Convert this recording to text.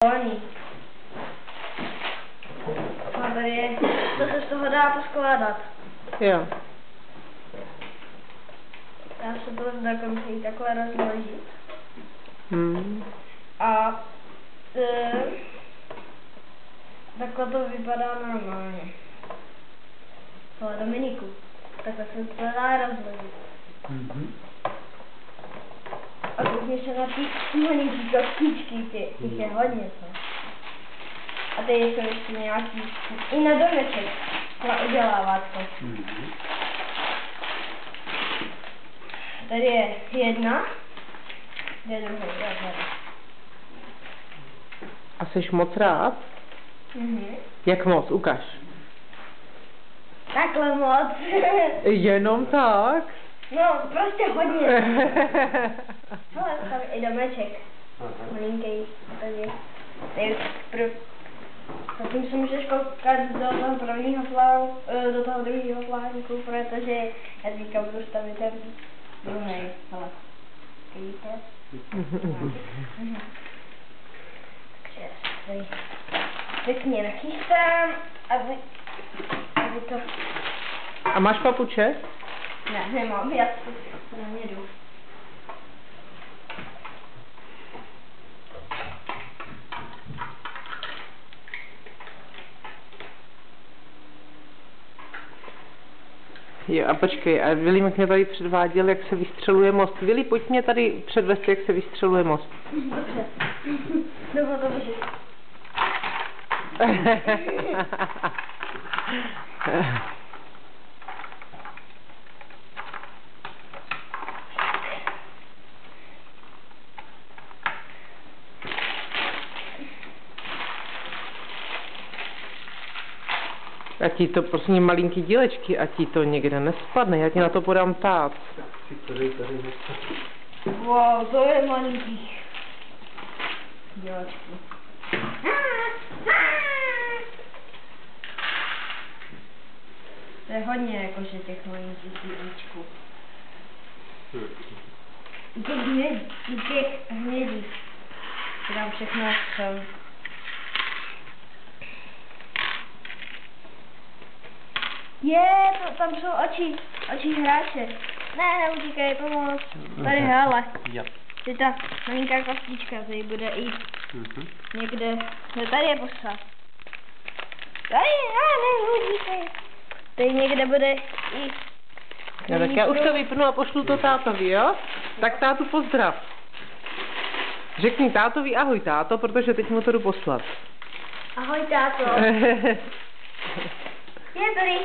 Volný. A tady je, to se z toho dá poskládat. Jo. Dá se to dokonce i takhle rozložit. A takhle to vypadá normálně. Ale Dominiku, takhle se to dá rozložit. A koukni se na ty malinký kostičky, těch je hodně co. A tady jsou ještě nějaký, i na domeček, na udělávátko. Tady je jedna, kde je druhý, A jsi moc rád? Jak moc? Ukaž. Takhle moc. Jenom tak? No, prostě hodně. Hele, tam i domeček. Malinký, tady. Zatím se můžeš koukat do toho prvního plánu, do toho druhého plánku, protože já teďka budu stavit ten druhý. Hele. Vidíte? Takže tady pěkně nachystám, aby to... A máš papuče? Ne, nemám, já to nejedu. Jo, a počkej, a Vilímek mě tady předváděl, jak se vystřeluje most. Vili, pojď mě tady předvést, jak se vystřeluje most. Dobře. Nebo to běží. A ti to, prosím, malinký dílečky, a ti to někde nespadne, já ti na to podám tát. Wow, to je malinký dílečky. To je hodně jakože těch malinkých dílečků. I těch hnědých. Tam všechno jsou. Tam jsou oči hráče. Ne, neutíkej, pomoc. Tady, hele. Ty ta malinká kostička, tady bude i někde, no tady je posad. Tady, neutíkej. Tady někde bude i... No, tak já už to vypnu a pošlu to tátovi, jo? Tak tátu pozdrav. Řekni tátovi ahoj táto, protože teď mu to jdu poslat. Ahoj táto. Je tady.